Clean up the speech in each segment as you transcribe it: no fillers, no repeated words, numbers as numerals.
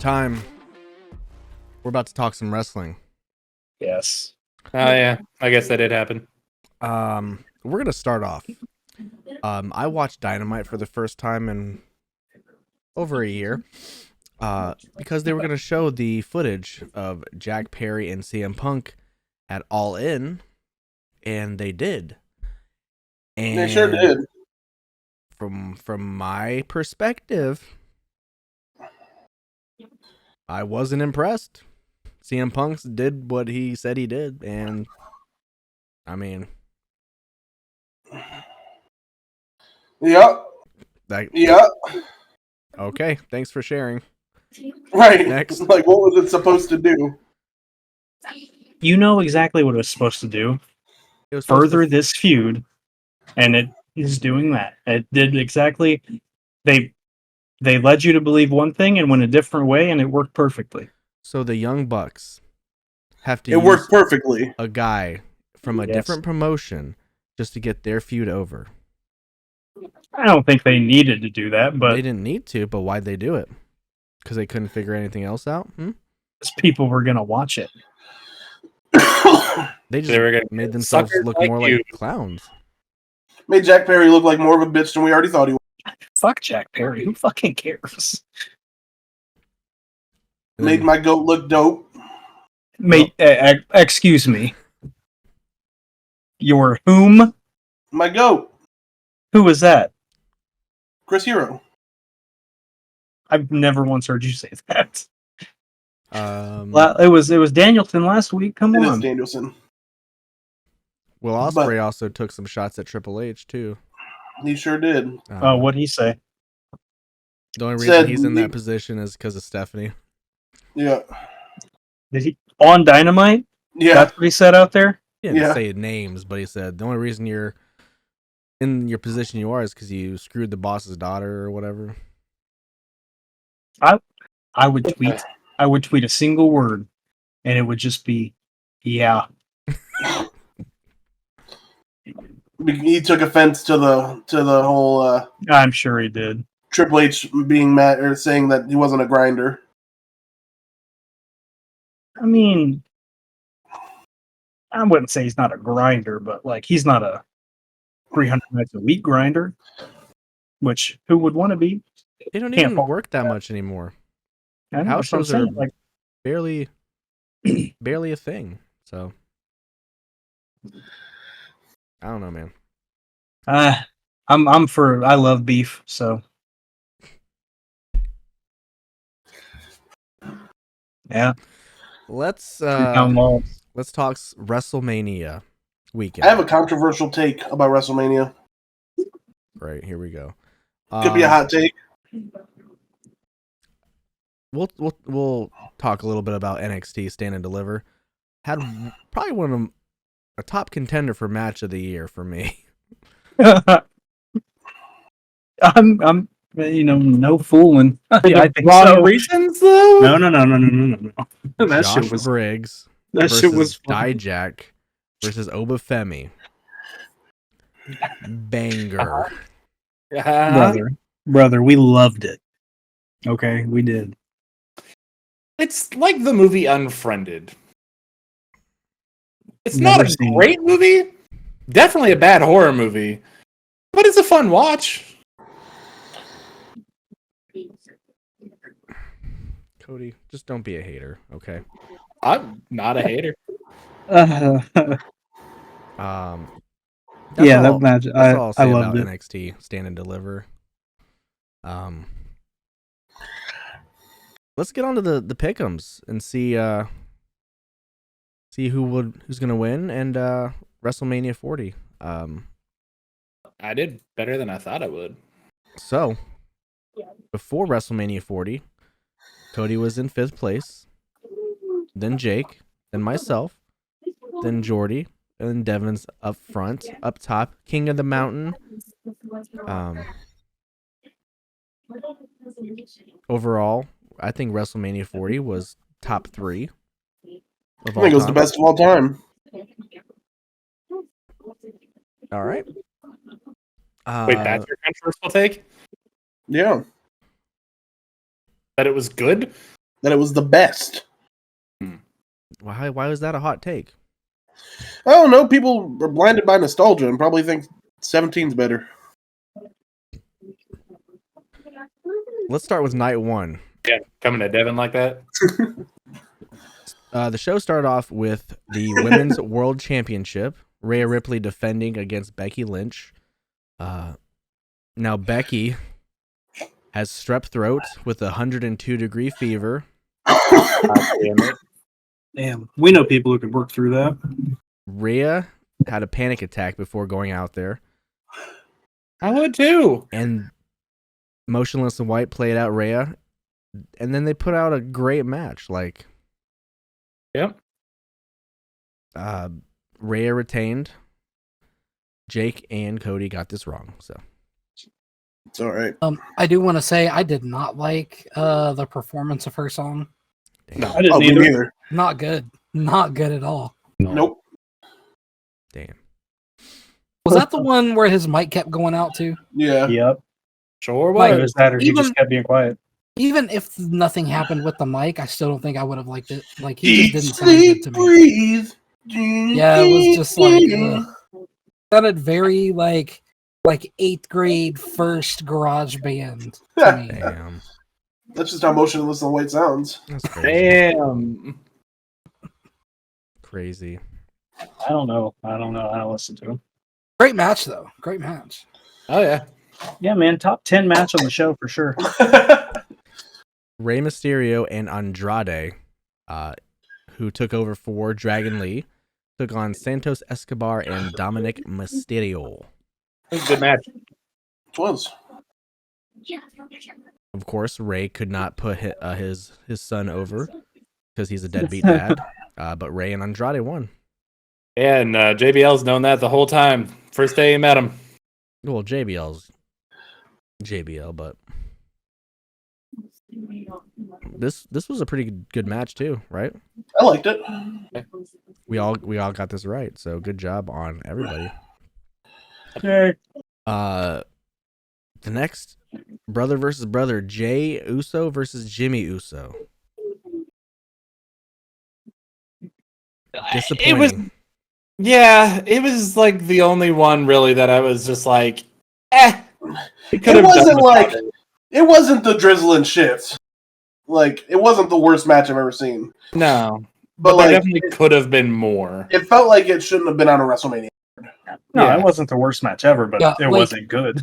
time. We're about to talk some wrestling. Yes. Oh, yeah. I guess that did happen. We're going to start off. I watched Dynamite for the first time in over a year because they were going to show the footage of Jack Perry and CM Punk at All In, and they did. And they sure did. From my perspective, I wasn't impressed. CM Punk did what he said he did, and I mean, yep. Yep. Okay, thanks for sharing. Right. Next. Like, what was it supposed to do? You know exactly what it was supposed to do. It was Further this feud, and it is doing that. It did exactly. They led you to believe one thing and went a different way, and it worked perfectly. So the Young Bucks have to It worked perfectly. A guy from a different promotion just to get their feud over. I don't think they needed to do that, but they didn't need to. But why'd they do it? Because they couldn't figure anything else out. Because people were gonna watch it. They made themselves look more like clowns. Made Jack Perry look like more of a bitch than we already thought he was. Fuck Jack Perry. Who fucking cares? Made my goat look dope. Excuse me. Your whom? My goat. Who was that? Chris Hero. I've never once heard you say that. Well, it was Danielson last week. Come on, it is Danielson. Will Ospreay also took some shots at Triple H too. He sure did. What'd he say? The only reason he's in that position is because of Stephanie. Yeah. Did he on Dynamite? Yeah. That's what he said out there. He didn't say names, but he said the only reason you're in your position you are is because you screwed the boss's daughter or whatever. I would tweet a single word, and it would just be, yeah. He took offense to the whole. I'm sure he did. Triple H being mad or saying that he wasn't a grinder. I mean, I wouldn't say he's not a grinder, but like he's not a 300 nights a week grinder. Which who would want to be? They don't even work that much anymore. House shows are barely a thing. So I don't know, man. I love beef, so yeah. Let's talk WrestleMania weekend. I have a controversial take about WrestleMania. Right, here we go. Could be a hot take. We'll talk a little bit about NXT Stand and Deliver. Had probably one of them a top contender for match of the year for me. I'm no fooling. I think wrong reasons though. No. That Josh shit was Briggs. That shit was Dijak versus Obafemi. Banger. Brother, we loved it. Okay, we did. It's like the movie Unfriended. It's not a great movie. Definitely a bad horror movie. But it's a fun watch. Cody, just don't be a hater, okay? I'm not a hater. Yeah, that match. That's all I'll say loved about it. NXT Stand and Deliver. Let's get on to the pick'ems and see who's gonna win and WrestleMania 40. I did better than I thought I would. So before WrestleMania 40, Cody was in 5th place, then Jake, then myself, then Jordi, and then Devin's up front, up top, King of the Mountain. Overall, I think WrestleMania 40 was top 3. I think it was the best of all time. All right. Wait, that's your controversial take? Yeah. That it was good? that it was the best. Why was that a hot take? I don't know. People are blinded by nostalgia and probably think 17's better. Let's start with night one. Yeah, coming to Devin like that. The show started off with the Women's World Championship. Rhea Ripley defending against Becky Lynch. Now Becky has strep throat with 102-degree fever. Damn it. Damn, we know people who can work through that. Rhea had a panic attack before going out there. I would too. And Motionless and White played out Rhea. And then they put out a great match. Like, Yep. Rhea retained. Jake and Cody got this wrong. So It's all right. I do want to say I did not like the performance of her song. damn. I didn't Oh, me either. neither. Not good. Not good at all. Nope. Damn. Was that the one where his mic kept going out too? Yeah. Yep. Sure Like, It was. was that, or he even- just kept being quiet. Even if nothing happened with the mic, I still don't think I would have liked it. Like he Eat, just didn't sound good sleep, to me. breathe. Yeah, it was just like sounded very like 8th grade first garage band to me. Damn. That's just how Motionless and White sounds. That's crazy. Damn. Crazy. I don't know. I don't listen to him. Great match though. Great match. Oh yeah. Yeah, man. Top 10 match on the show for sure. Rey Mysterio and Andrade, who took over for Dragon Lee, took on Santos Escobar and Dominic Mysterio. It was a good match. It was. Of course, Rey could not put his son over because he's a deadbeat dad. But Rey and Andrade won. Yeah, and JBL's known that the whole time. First day he met him. Well, JBL's JBL, but this was a pretty good match too, right? I liked it. We all got this right, so good job on everybody. Hey. The next brother versus brother, Jay Uso versus Jimmy Uso. Disappointing. It was, yeah, it was like the only one really that I was just like, eh. It wasn't like it wasn't the drizzling shit. Like it wasn't the worst match I've ever seen. No, But there like definitely could have been more. it felt like it shouldn't have been on a WrestleMania. No, Yeah. it wasn't the worst match ever, but Yeah, it like- wasn't good.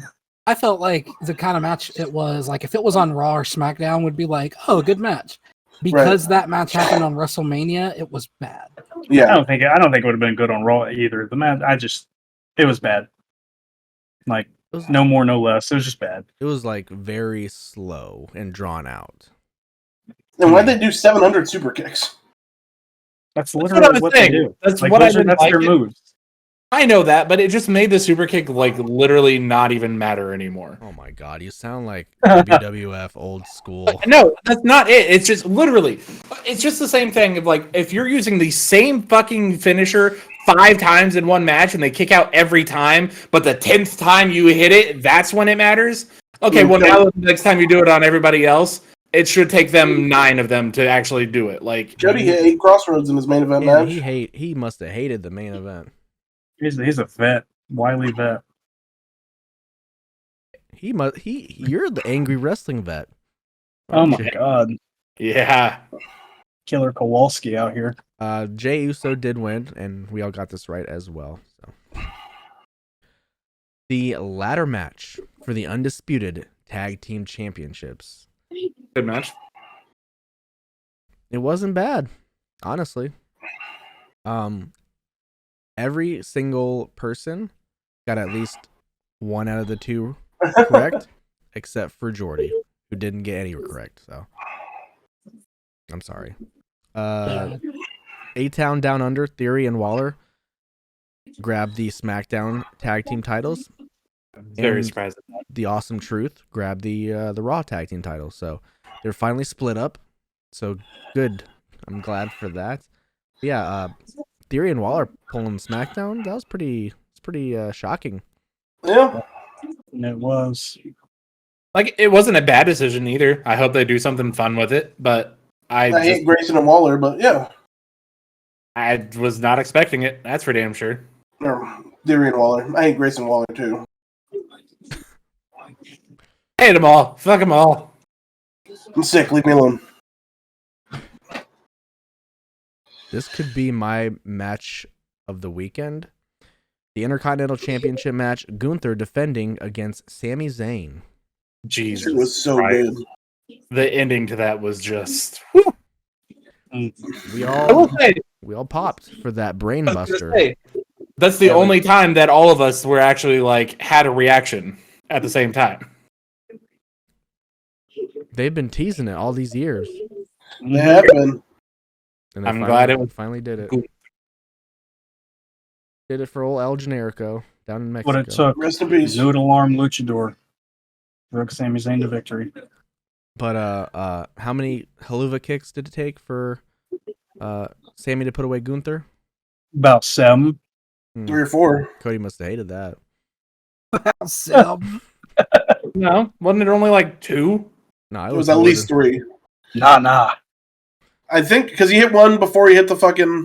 I felt like the kind of match it was, like if it was on Raw or SmackDown, would be like, oh, good match. Because that match happened on WrestleMania, it was bad. I Yeah. don't think it would have been good on Raw either. The match, it was bad. Like It was, no more, no less. It was just bad. it was like very slow and drawn out. And why'd they do 700 super kicks? That's what I literally was what saying. they do. That's Like, what I Wizard, didn't that's like their it. moves. I know that, but it just made the super kick like literally not even matter anymore. Oh my god, you sound like WWF old school. No, that's not it. It's just literally, it's just the same thing of like if you're using the same fucking finisher 5 times in one match and they kick out every time, but the 10th time you hit it, that's when it matters. Okay, well now the next time you do it on everybody else, it should take them 9 of them to actually do it. Like Jody hit 8 crossroads in his main event Man, match. he must have hated the main event. He's a vet, wily vet. You're the angry wrestling vet. Oh my Jay- god, yeah, Killer Kowalski out here. Jay Uso did win, and we all got this right as well. So. The ladder match for the undisputed tag team championships. good match. It wasn't bad, honestly. Every single person got at least 1 out of the 2 correct, except for Jordi, who didn't get any correct. So I'm sorry. A-Town Down Under, Theory and Waller grabbed the SmackDown tag team titles. Very And surprised. the Awesome Truth grabbed the Raw tag team titles. So they're finally split up. So good. I'm glad for that. Yeah, Theory and Waller pulling SmackDown. That was pretty shocking. Yeah. And it was. Like it wasn't a bad decision either. I hope they do something fun with it, but I hate Grayson and Waller, but yeah. I was not expecting it. That's for damn sure. Or Theory and Waller. I hate Grayson and Waller too. I hate them all. Fuck them all. I'm sick. Leave me alone. This could be my match of the weekend. The Intercontinental Championship match, Gunther defending against Sami Zayn. Jesus. It was so Christ. good. The ending to that was just... We I will say, popped for that brain I was gonna buster. say, that's the only time that all of us were actually like had a reaction at the same time. They've been teasing it all these years. They have been. And they I'm glad it was finally did it. cool. Did it for old El Generico down in Mexico. What it took. Rest in peace. Noodle Arm Luchador. Drug Sami Zayn to victory. But how many haluva kicks did it take for Sammy to put away Gunther? About 7. 3 or 4. Cody must have hated that. No, wasn't it only like 2? No, It was at least 3. Nah. I think because he hit one before he hit the fucking.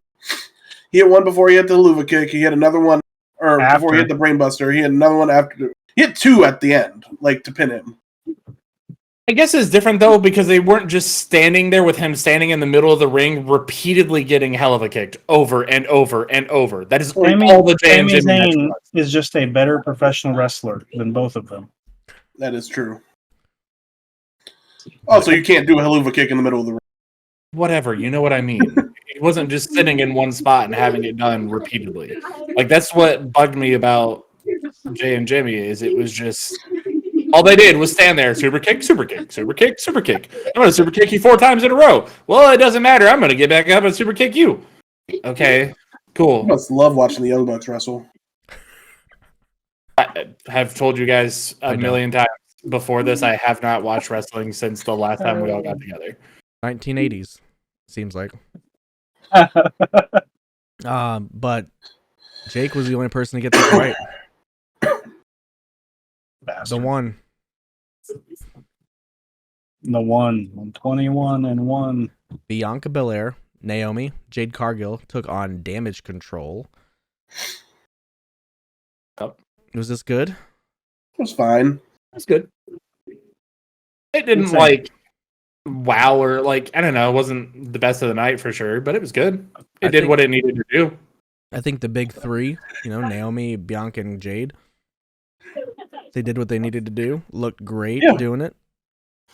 He hit one before he hit the haluva kick. He hit another one, or before he hit the brainbuster. He hit another one after. He hit 2 at the end, like to pin him. I guess it's different though because they weren't just standing there with him standing in the middle of the ring, repeatedly getting hell of a kicked over and over and over. That is all the Sami Jimmy match Zayn was. is just a better professional wrestler than both of them. That is true. Also, you can't do a haluva kick in the middle of the ring. Whatever, you know what I mean. He wasn't just sitting in one spot and having it done repeatedly. Like that's what bugged me about Jay and Jimmy is it was just all they did was stand there, super kick, super kick, super kick, super kick. I'm gonna super kick you 4 times in a row. Well, it doesn't matter. I'm gonna get back up and super kick you. Okay, cool. I must love watching the Young Bucks wrestle. I have told you guys a million times before this. I have not watched wrestling since the last time we all got together. 1980s, seems like. But Jake was the only person to get this right. Bastard. The one. The one. 21-1. Bianca Belair, Naomi, Jade Cargill took on Damage Control. Yep. Was this good? It was fine. That's good. It didn't like wow or like I don't know. It wasn't the best of the night for sure, but it was good. It did what it needed to do. I think the big 3, Naomi, Bianca, and Jade, they did what they needed to do. Looked great doing it.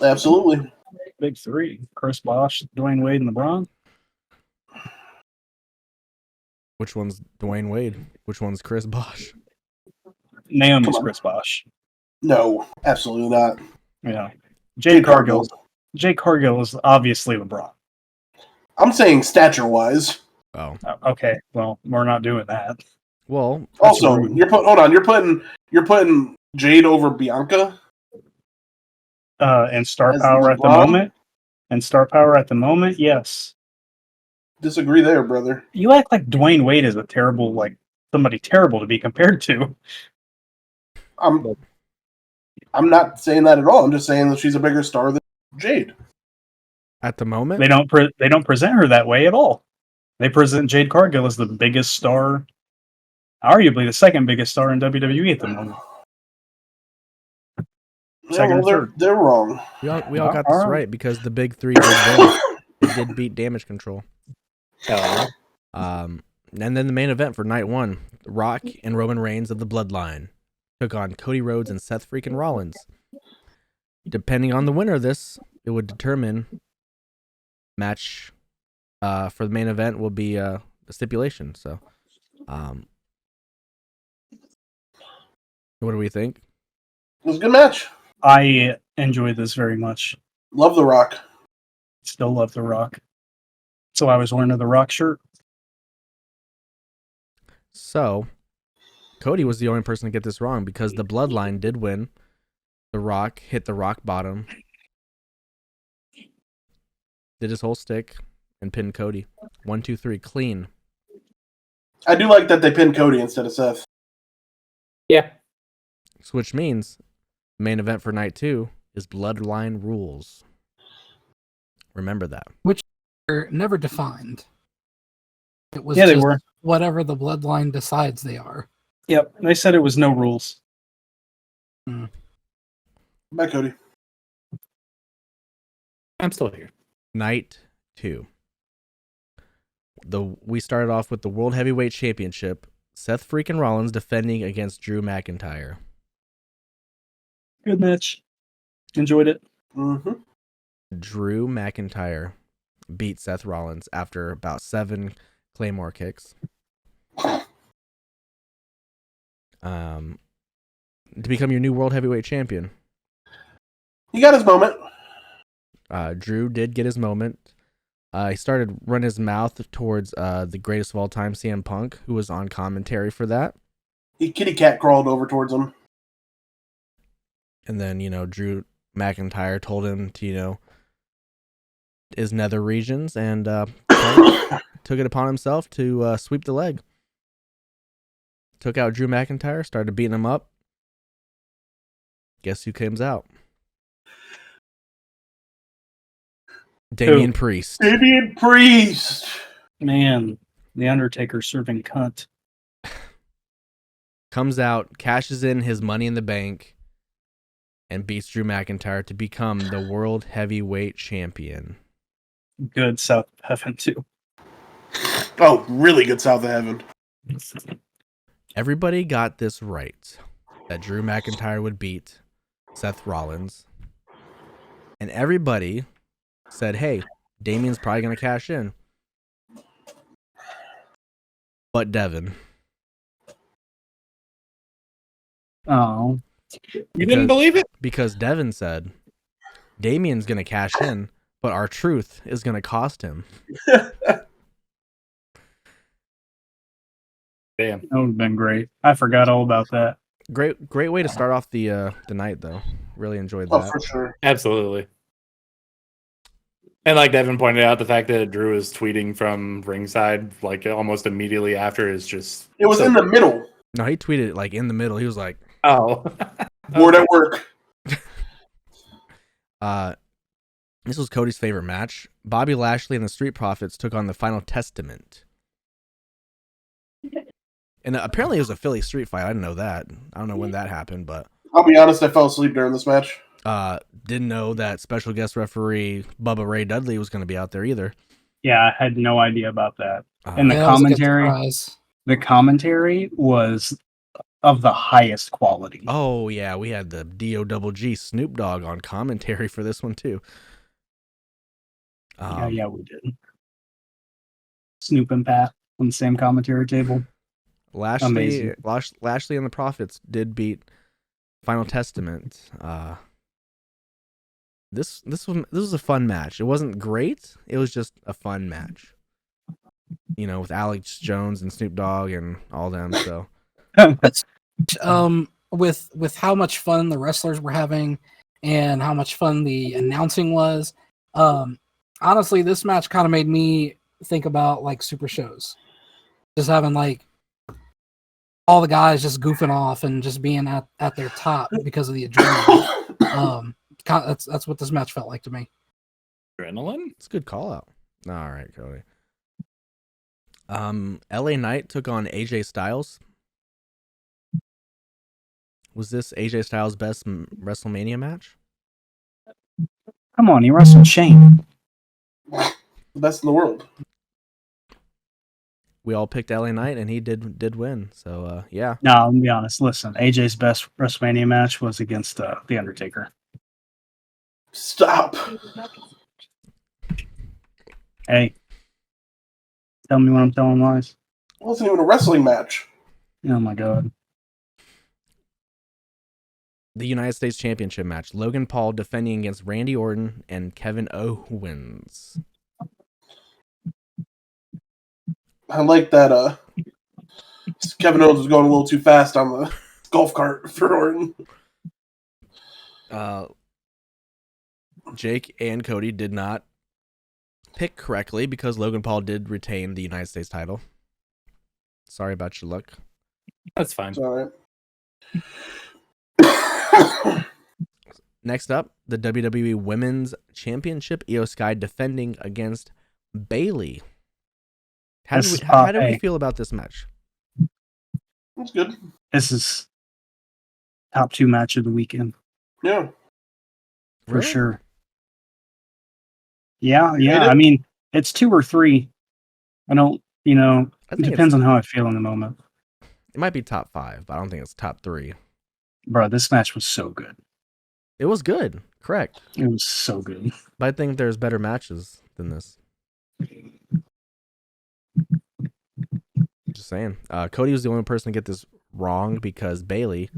Absolutely. Big 3. Chris Bosh, Dwayne Wade, and LeBron. Which one's Dwayne Wade? Which one's Chris Bosh? Naomi's Chris Bosh. No, absolutely not. Yeah. Jade Cargill is obviously LeBron. I'm saying stature-wise. Oh. Okay. Well, we're not doing that. Well, also, you're putting Jade over Bianca. And star As power at the LeBron? moment. And star power at the moment, yes. Disagree there, brother. You act like Dwayne Wade is somebody terrible to be compared to. I'm not saying that at all. I'm just saying that she's a bigger star than Jade. At the moment? They don't present her that way at all. They present Jade Cargill as the biggest star, arguably the second biggest star in WWE at the moment. They're wrong. We all got this right because the big 3 did win. They did beat Damage Control. And then the main event for night 1, Rock and Roman Reigns of the Bloodline took on Cody Rhodes and Seth freaking Rollins. Depending on the winner of this, it would determine match for the main event will be a stipulation. So, what do we think? It was a good match. I enjoyed this very much. Love The Rock. Still love The Rock. So I was wearing the Rock shirt. So, Cody was the only person to get this wrong because the Bloodline did win. The Rock hit the rock bottom, did his whole stick, and pinned Cody. 1, 2, 3, clean. I do like that they pinned Cody instead of Seth. Yeah. So which means main event for night 2 is Bloodline Rules. Remember that. They're never defined. It was They just were. whatever the bloodline decides they are. Yep. They said it was no rules. Bye, Cody. I'm still here. Night 2. We started off with the World Heavyweight Championship. Seth freaking Rollins defending against Drew McIntyre. Good match. Enjoyed it. Mm-hmm. Drew McIntyre beat Seth Rollins after about 7 Claymore kicks. To become your new World Heavyweight Champion. He got his moment. Drew did get his moment. He started running his mouth towards the greatest of all time, CM Punk, who was on commentary for that. He kitty cat crawled over towards him. And then, Drew McIntyre told him to, his nether regions and took it upon himself to sweep the leg. Took out Drew McIntyre, started beating him up. Guess who comes out? Damian Priest. Damian Priest. Man, the Undertaker serving cunt. Comes out, cashes in his Money in the Bank, and beats Drew McIntyre to become the World Heavyweight Champion. Good South of Heaven, too. Oh, really good South of Heaven. Everybody got this right, that Drew McIntyre would beat Seth Rollins. And everybody said, hey, Damian's probably going to cash in. But Devin. Oh. You didn't believe it? Because Devin said, Damian's going to cash in, but our truth is going to cost him. Damn. That would have been great. I forgot all about that. Great way to start off the night, though. Really enjoyed Oh, that. for sure. Absolutely. And like Devin pointed out, the fact that Drew is tweeting from ringside like almost immediately after is just... It was in the middle. No, he tweeted it like in the middle. He was like, Oh. Bored at work. this was Cody's favorite match. Bobby Lashley and the Street Profits took on the Final Testament. And apparently it was a Philly street fight. I didn't know that. I don't know when that happened, but I'll be honest, I fell asleep during this match. didn't know that special guest referee Bubba Ray Dudley was going to be out there either. Yeah, I had no idea about that. And the Yeah, that was a good commentary, surprise. the commentary was of the highest quality. Oh yeah, we had the D-O-double-G Snoop Dogg on commentary for this one too. Yeah, we did. Snoop and Pat on the same commentary table. Lashley Amazing. and the Profits did beat Final Testament. This was a fun match. It wasn't great. It was just a fun match. With Alex Jones and Snoop Dogg and all them. So With how much fun the wrestlers were having and how much fun the announcing was, honestly, this match kind of made me think about like super shows, just having like all the guys just goofing off and just being at their top because of the adrenaline. That's what this match felt like to me. Adrenaline? it's a good call out. All right, Cody. LA Knight took on AJ Styles. Was this AJ Styles' best WrestleMania match? Come on, he wrestled Shane. The best in the world. We all picked LA Knight, and he did win. So yeah. No, I'll be honest. Listen, AJ's best WrestleMania match was against The Undertaker. Stop. Hey, tell me when I'm telling lies. It wasn't even a wrestling match. Oh my god. The United States Championship match. Logan Paul defending against Randy Orton and Kevin Owens. I like that Kevin Owens was going a little too fast on the golf cart for Orton. Jake and Cody did not pick correctly because Logan Paul did retain the United States title. Sorry about your luck. That's fine. It's all right. Next up, the WWE Women's Championship. Io Sky defending against Bailey. How did we feel about this match? That's good. This is top 2 match of the weekend. Yeah. For Really? sure. Yeah. I mean, it's 2 or 3. I don't, it depends on how I feel in the moment. It might be top 5, but I don't think it's top 3. Bro, this match was so good. It was good, correct. It was so good. But I think there's better matches than this. Just saying. Cody was the only person to get this wrong because Bailey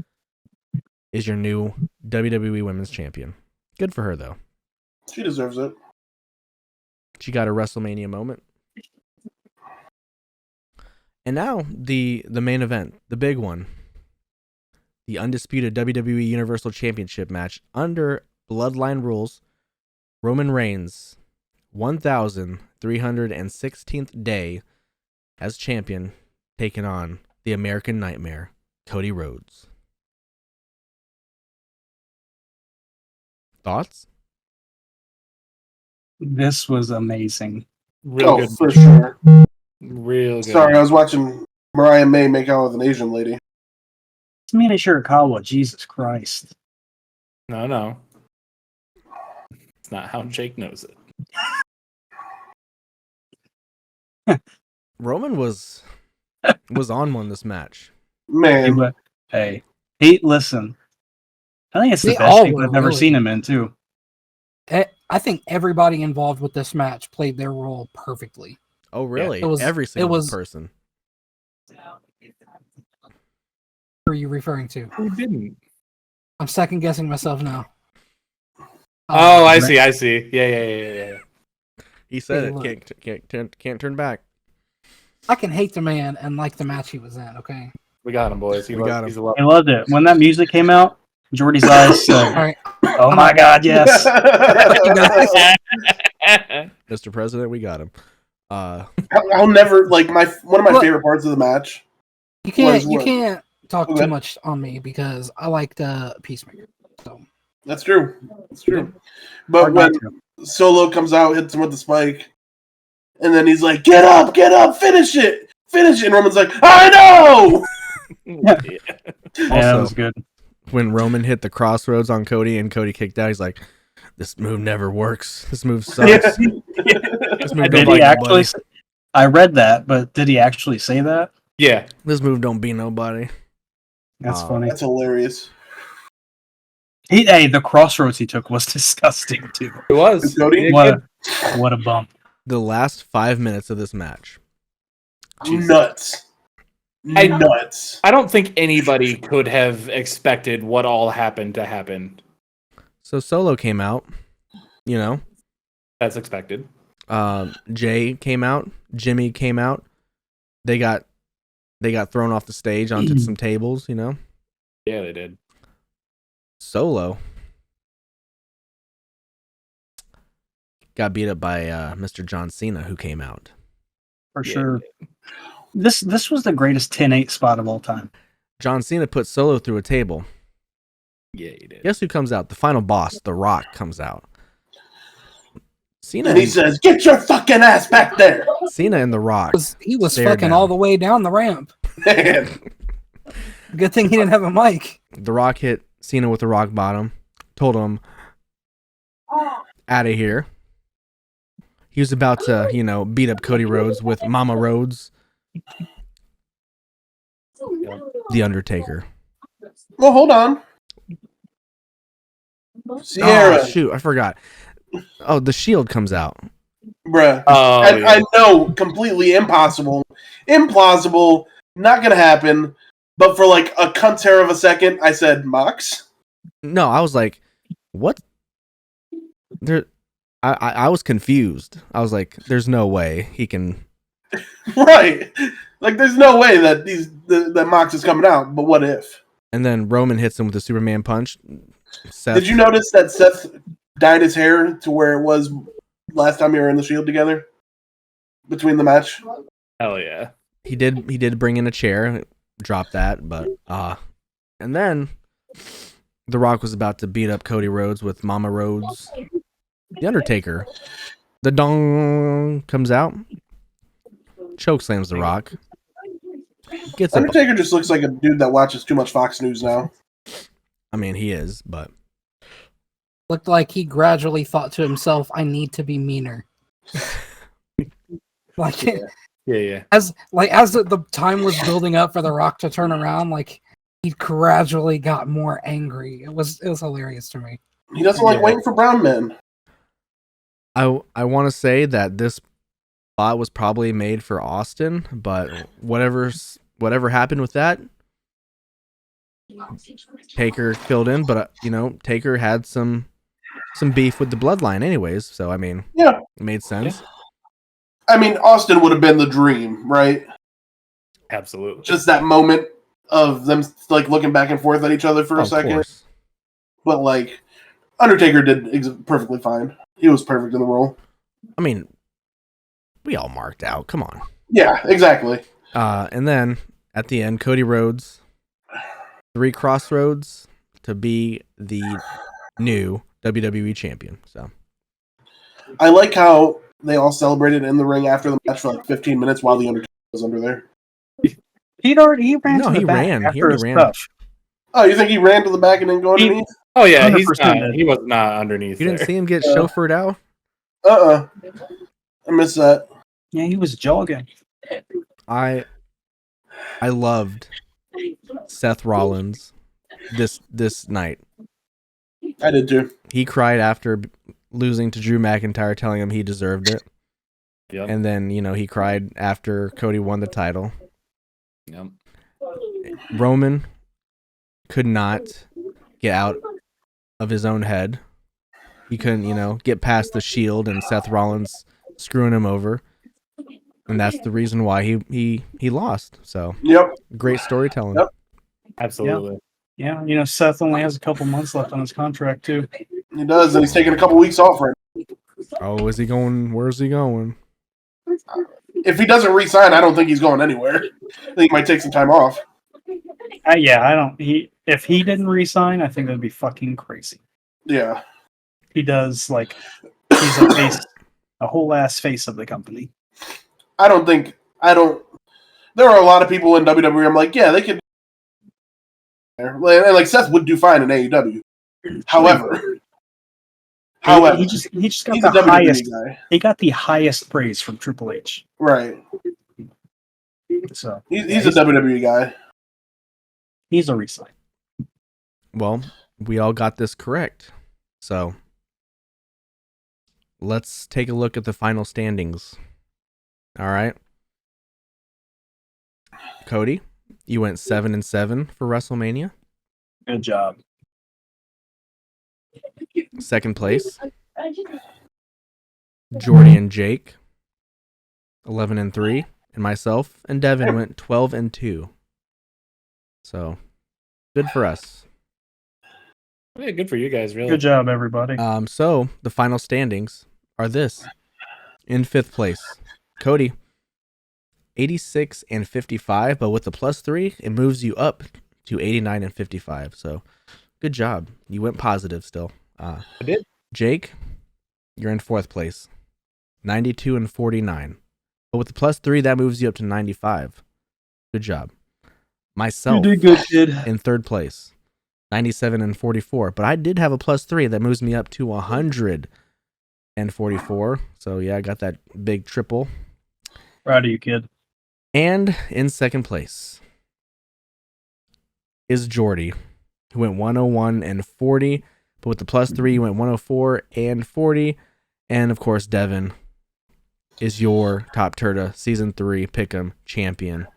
is your new WWE Women's Champion. Good for her, though. She deserves it. She got a WrestleMania moment. And now the main event, the big one. The undisputed WWE Universal Championship match under Bloodline rules. Roman Reigns, 1,316th day as champion, taking on the American Nightmare, Cody Rhodes. Thoughts? This was amazing. Real good. For sure. Real good. Sorry, I was watching Mariah May make out with an Asian lady. It's Mina Shirakawa, Jesus Christ. No. It's not how Jake knows it. Roman was on one this match. Man. Hey, listen. I think it's the They best all thing were, I've ever really. seen him in, too. I think everybody involved with this match played their role perfectly. Oh, really? It was- Every it single was- person. Who are you referring to? Who didn't? I'm second guessing myself now. Oh, I see. Yeah. He said Hey, it. look. Can't turn back. I can hate the man and like the match he was in, okay? We got him, boys. We got him. He's a lot. I loved it. When that music came out, Jordi's eyes said, All right. oh my God, yes. Mr. President, we got him. I'll never one of my favorite parts of the match. You Was can't what? talk Okay. too much on me because I liked Peacemaker. So That's true. But Hard when not to. Solo comes out, hits him with the spike, and then he's like, get up, finish it. And Roman's like, I know! Yeah, that was good. When Roman hit the crossroads on Cody and Cody kicked out, he's like, this move never works. This move sucks. This move Did don't he beat actually? nobody. I read that, but did he actually say that? Yeah. This move don't beat nobody. That's Oh. funny. That's hilarious. The crossroads he took was disgusting too. It was. Cody? What a bump. The last 5 minutes of this match. Nuts. Nuts. I don't think anybody could have expected what all happened to happen. So Solo came out, That's expected. Jay came out, Jimmy came out. They got thrown off the stage onto some tables, Yeah, they did. Solo got beat up by Mr. John Cena, who came out. For Yeah. sure. This was the greatest 10-8 spot of all time. John Cena put Solo through a table. Yeah, he did. Guess who comes out? The final boss, The Rock, comes out. Cena And he says, get your fucking ass back there. Cena and The Rock. he was Stare fucking down. all the way down the ramp. Man. Good thing he didn't have a mic. The Rock hit Cena with the rock bottom, told him, out of here. He was about to, beat up Cody Rhodes with Mama Rhodes. The Undertaker. Well, hold on. Sierra. Oh, shoot, I forgot. Oh, the Shield comes out. Bruh. Oh, I know, completely impossible. Implausible. Not gonna happen. But for like a cunt hair of a second, I said, Mox? No, I was like, what? I was confused. I was like, there's no way he can. Right. Like, there's no way that that Mox is coming out, but what if? And then Roman hits him with the Superman punch. Seth, Did you notice that Seth dyed his hair to where it was last time you were in the Shield together? Between the match? hell yeah. He did bring in a chair, drop that, but and then The Rock was about to beat up Cody Rhodes with Mama Rhodes. The Undertaker, the dong comes out, choke slams The Rock. Gets up. Undertaker just looks like a dude that watches too much Fox News now. I mean, he is, but Looked like he gradually thought to himself, "I need to be meaner." Like, Yeah. as the time was building up for The Rock to turn around, like he gradually got more angry. It was hilarious to me. He doesn't like waiting for brown men. I want to say that this spot was probably made for Austin, but whatever happened with that, Taker filled in. But Taker had some beef with the bloodline, anyways. So I mean, yeah, it made sense. Yeah. I mean, Austin would have been the dream, right? Absolutely. Just that moment of them like looking back and forth at each other for a second. Course. But like, Undertaker did perfectly fine. He was perfect in the role. I mean, we all marked out. Come on. Yeah, exactly. And then at the end, Cody Rhodes, 3 Crossroads to be the new WWE champion. So I like how they all celebrated in the ring after the match for like 15 minutes while the Undertaker was under there. He ran to the he back ran. after his ran. stuff. Oh, you think he ran to the back and didn't go underneath? Oh yeah, 100% he was not underneath. You didn't there. see him get chauffeured out? I missed that. Yeah, he was jogging. I loved Seth Rollins this night. I did too. He cried after losing to Drew McIntyre, telling him he deserved it. Yep. And then, he cried after Cody won the title. Yep. Roman could not get out of his own head. He couldn't, get past the Shield and Seth Rollins screwing him over. And that's the reason why he lost. So, Yep. great storytelling. Yep. Absolutely. Yeah, Seth only has a couple months left on his contract too. He does, and he's taking a couple weeks off right now. Oh, is he going? Where's he going? If he doesn't re-sign, I don't think he's going anywhere. I think he might take some time off. I don't. If he didn't resign, I think that'd be fucking crazy. Yeah. He does he's a face, a whole ass face of the company. I don't. There are a lot of people in WWE. I'm like, yeah, they could. And like Seth would do fine in AEW. However, he just got he's the a WWE highest. guy. He got the highest praise from Triple H. Right. So He's a WWE guy. He's a resign. Well, we all got this correct. So, let's take a look at the final standings. All right. Cody, you went 7-7 for WrestleMania. Good job. Second place, Jordi and Jake, 11-3, and myself and Devin went 12-2. So, good for us. Yeah, good for you guys, really. Good job, everybody. So the final standings are this: in 5th place, Cody, 86-55, but with the +3, it moves you up to 89-55. So, good job. You went positive still. I did. Jake, you're in 4th place, 92-49, but with the +3, that moves you up to 95. Good job. Myself, You did good, kid. in 3rd place, 97-44, but I did have a +3 that moves me up to 144. So yeah, I got that big triple. Proud of you, kid. And in 2nd place is Jordi, who went 101-40, but with the +3, he went 104-40. And of course, Devin is your Top Turta Season 3 Pickem Champion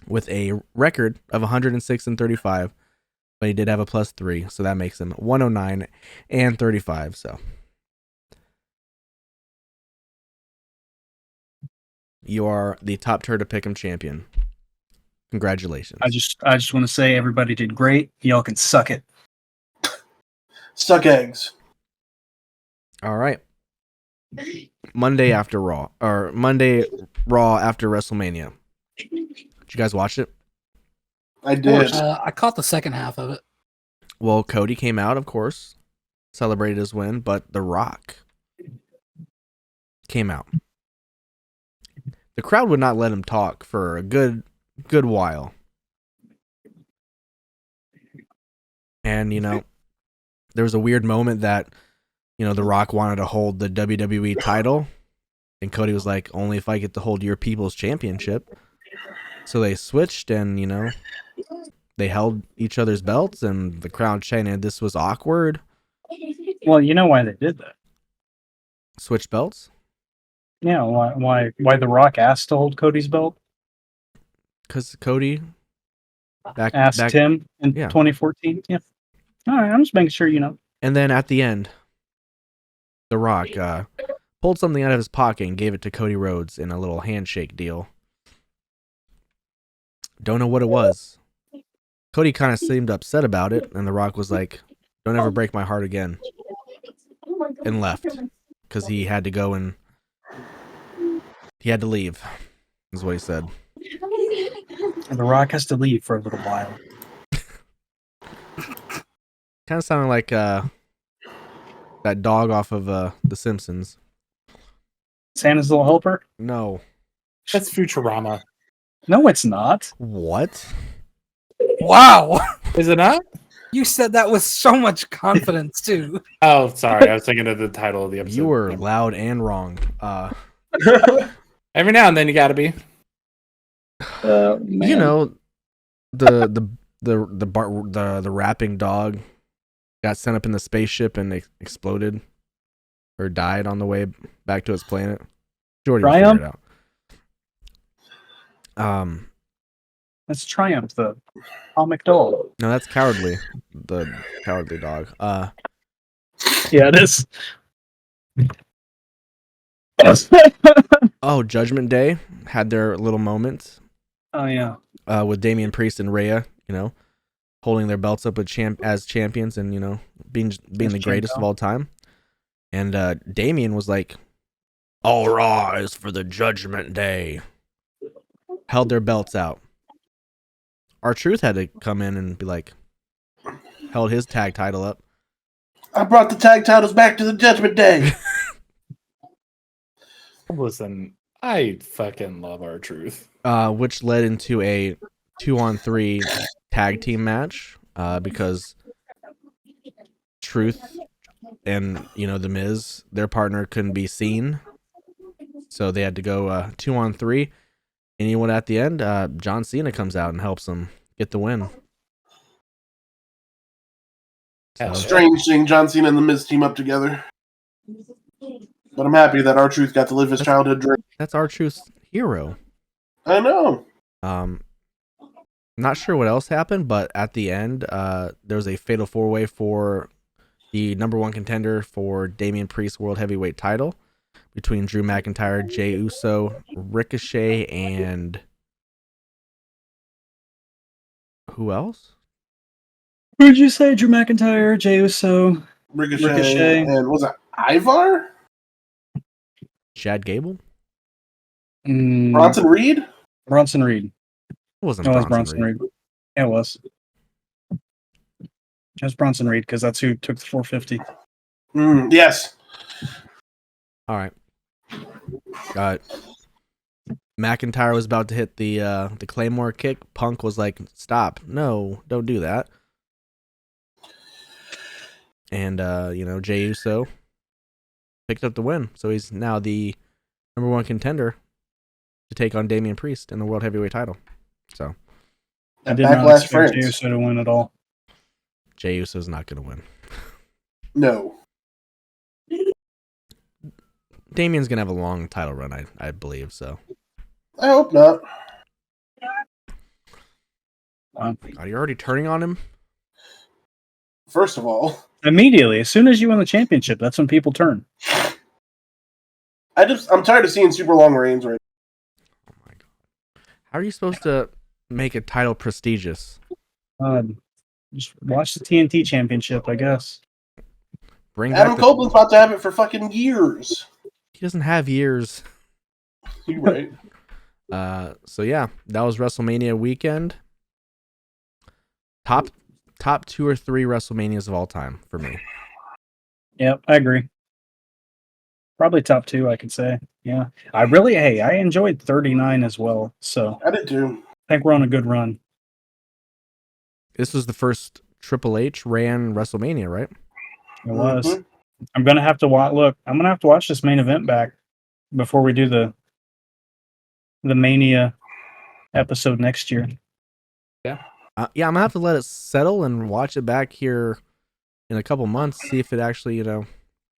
with a record of 106-35, but he did have a +3, so that makes him 109-35. So you are the Top Turta Pickem Champion. Congratulations. I just want to say everybody did great. Y'all can suck it. Suck eggs. All right. Monday Raw after WrestleMania. Did you guys watch it? I did. I caught the second half of it. Well, Cody came out, of course, celebrated his win, but The Rock came out. The crowd would not let him talk for a good while. And, there was a weird moment that, The Rock wanted to hold the WWE title. And Cody was like, only if I get to hold your people's championship. So they switched and, they held each other's belts and the crowd chanted this was awkward. Well, you know why they did that. Switch belts? Yeah, why The Rock asked to hold Cody's belt? Because Cody Asked him in 2014. Yeah. All right, I'm just making sure you know. And then at the end, The Rock pulled something out of his pocket and gave it to Cody Rhodes in a little handshake deal. Don't know what it was. Cody kind of seemed upset about it, and The Rock was like, don't ever break my heart again. And left. Because he had to go and he had to leave, is what he said. And The Rock has to leave for a little while. Kind of sounded like that dog off of The Simpsons. Santa's little helper? No. That's Futurama. No, it's not. What? Wow. Is it not? You said that with so much confidence, too. Oh, sorry. I was thinking of the title of the episode. You were loud and wrong. Every now and then you gotta be. Man. The rapping dog got sent up in the spaceship and exploded or died on the way back to his planet. Jordi will figure it out. That's Triumph, the comic dog. No, that's Cowardly. The Cowardly dog. Yeah, it is. Oh, Judgment Day had their little moment. Oh yeah. With Damian Priest and Rhea, holding their belts up as champions and being the greatest of all time. And Damian was like, "All rise for the Judgment Day." Held their belts out. R-Truth had to come in and be like, held his tag title up. I brought the tag titles back to the Judgment Day. Listen, I fucking love R-Truth. Which led into a 2-on-3 tag team match because Truth and The Miz, their partner, couldn't be seen, so they had to go 2-on-3. And at the end, John Cena comes out and helps them get the win. So, strange seeing John Cena and the Miz team up together, but I'm happy that R-Truth got to live his childhood dream. That's R-Truth's hero. I know. Not sure what else happened, but at the end, there was a fatal 4-way for the number one contender for Damian Priest's World Heavyweight title between Drew McIntyre, Jey Uso, Ricochet, and who else? Who'd you say? Drew McIntyre, Jey Uso, Ricochet, and was it Ivar? Chad Gable? Bronson Reed? Bronson Reed. It wasn't Bronson Reed. Yeah, it was. It was Bronson Reed because that's who took the 450. Yes. All right. McIntyre was about to hit the Claymore kick. Punk was like, "Stop! No, don't do that." And Jey Uso picked up the win, so he's now the number one contender to take on Damian Priest in the World Heavyweight title. So I did not expect Jey Uso to win at all. Jey Uso's not going to win. No. Damian's going to have a long title run, I believe, so. I hope not. Are you already turning on him? First of all. Immediately, as soon as you win the championship, that's when people turn. I'm tired of seeing super long reigns right now. Oh my god. How are you supposed to make a title prestigious? Just watch the TNT championship, I guess. Adam Copeland's about to have it for fucking years. He doesn't have years. You're right. So yeah, that was WrestleMania weekend. Top top 2 or 3 WrestleManias of all time for me. Yep, I agree. Probably top 2, I could say. Yeah. I enjoyed 39 as well. So I did too. I think we're on a good run. This was the first Triple H ran WrestleMania, right? It was. I'm gonna have to watch this main event back before we do the Mania episode next year. Yeah, I'm gonna have to let it settle and watch it back here in a couple months, see if it actually,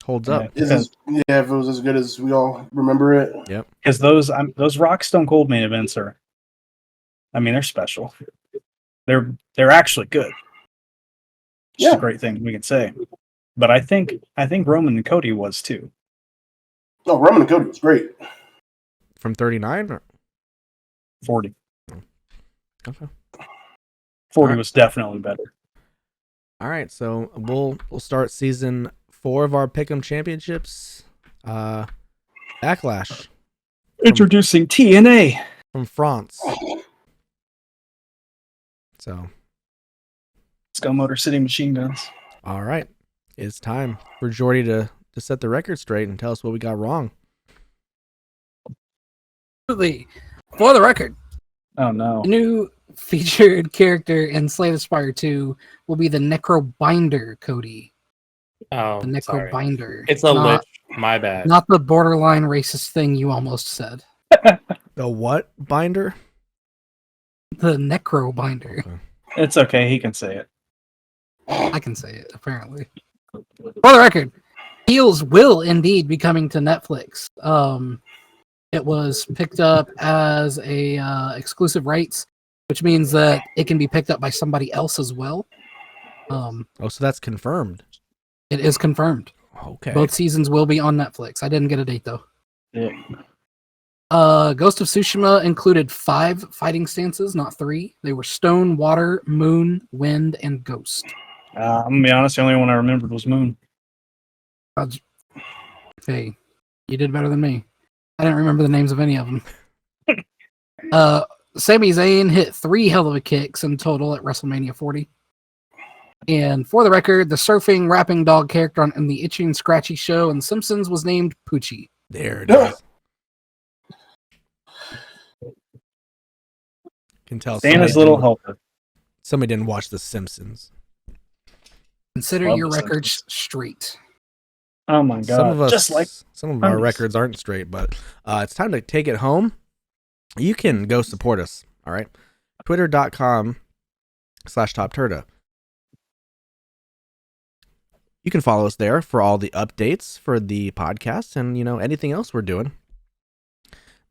holds up. If it was as good as we all remember it. Yep. Because those Rock Stone Cold main events they're special. They're actually good. Which is a great thing we can say. But I think Roman and Cody was too. No, Roman and Cody was great. From 39 or 40. okay. 40 was definitely better. All right, so we'll start season 4 of our Pickem Championships. Backlash. Introducing TNA from France. So let's go Motor City Machine Guns. All right. It's time for Jordi to set the record straight and tell us what we got wrong. For the record, oh no, the new featured character in Slay the Spire 2 will be the Necrobinder, Cody. Oh, the Necrobinder. It's a lich. My bad. Not the borderline racist thing you almost said. The what binder? The Necrobinder. Okay. It's okay. He can say it. I can say it, apparently. For the record, Heels will indeed be coming to Netflix. It was picked up as a exclusive rights, which means that it can be picked up by somebody else as well. So that's confirmed. It is confirmed. Okay. Both seasons will be on Netflix. I didn't get a date though. Yeah. Ghost of Tsushima included 5 fighting stances, not 3. They were Stone, Water, Moon, Wind, and Ghost. I'm gonna be honest. The only one I remembered was Moon. Hey, you did better than me. I didn't remember the names of any of them. Sami Zayn hit 3 hell of a kicks in total at WrestleMania 40. And for the record, the surfing rapping dog character in the Itchy and Scratchy show in Simpsons was named Poochie. There it is. Can tell Santa's little helper. Somebody didn't watch The Simpsons. Consider Love your The records straight. Oh my god! Some of us, Just like some of our records aren't straight, but it's time to take it home. You can go support us. All right, twitter.com/TopTerta. You can follow us there for all the updates for the podcast and anything else we're doing.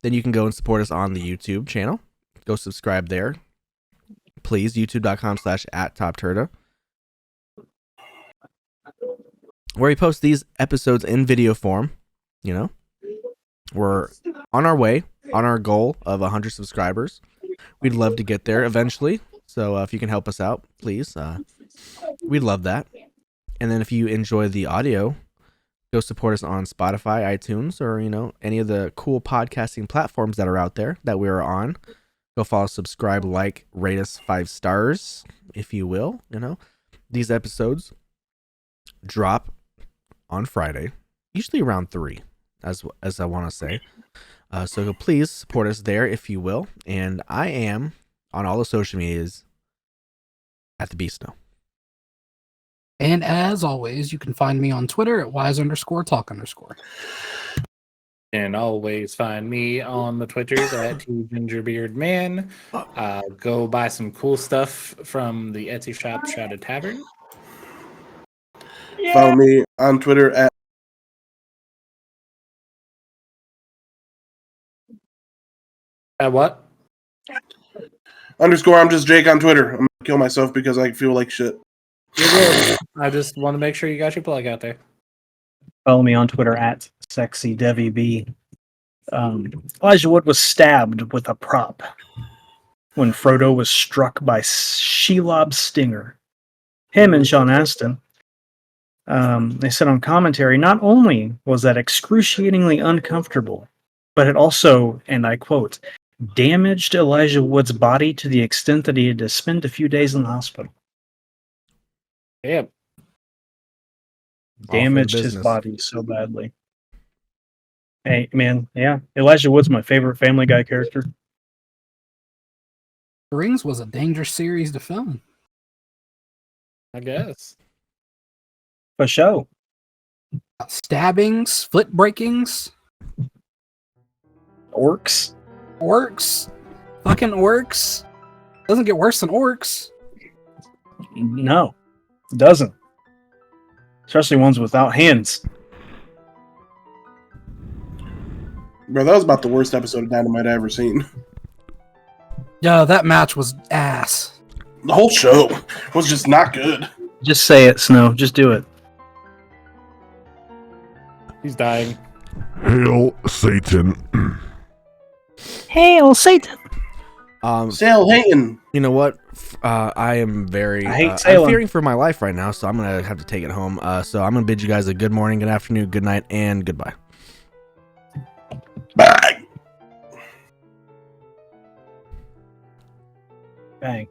Then you can go and support us on the YouTube channel. Go subscribe there, please. YouTube.com/@TopTerta. Where we post these episodes in video form. We're on our way, on our goal of 100 subscribers. We'd love to get there eventually. So if you can help us out, please, we'd love that. And then if you enjoy the audio, go support us on Spotify, iTunes, or any of the cool podcasting platforms that are out there that we're on. Go follow, subscribe, like, rate us 5 stars, if you will. These episodes drop on Friday, usually around 3, as I want to say. So please support us there if you will. And I am on all the social medias at the Beast Now. And as always, you can find me on Twitter at wise_talk_. And always find me on the Twitters at @2gingerbeardman. Go buy some cool stuff from the Etsy shop, Shrouded Tavern. Follow me on Twitter At what? _ I'm just Jake on Twitter. I'm gonna kill myself because I feel like shit. You're good. I just want to make sure you got your plug out there. follow me on Twitter at SexyDevyB. Elijah Wood was stabbed with a prop when Frodo was struck by Shelob's stinger. Him and Sean Astin. They said on commentary, not only was that excruciatingly uncomfortable, but it also, and I quote, damaged Elijah Wood's body to the extent that he had to spend a few days in the hospital. Damn. Damaged his business. body so badly. Hey, man, yeah. Elijah Wood's my favorite Family Guy character. The Rings was a dangerous series to film. I guess. For show. Stabbings, foot breakings, Orcs. orcs, fucking orcs. Doesn't get worse than orcs. No, it doesn't. Especially ones without hands. Bro, that was about the worst episode of Dynamite I ever seen. Yeah, that match was ass. The whole show was just not good. Just say it, Snow. Just do it. He's dying. Hail Satan. Hail Satan. Sail Hayton. You know what? I am very. I hate I'm sailing. fearing for my life right now, so I'm gonna have to take it home. So I'm gonna bid you guys a good morning, good afternoon, good night, and goodbye. Bye. Bang.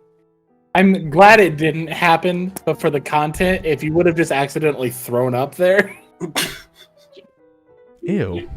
I'm glad it didn't happen, but for the content, if you would have just accidentally thrown up there. Ew.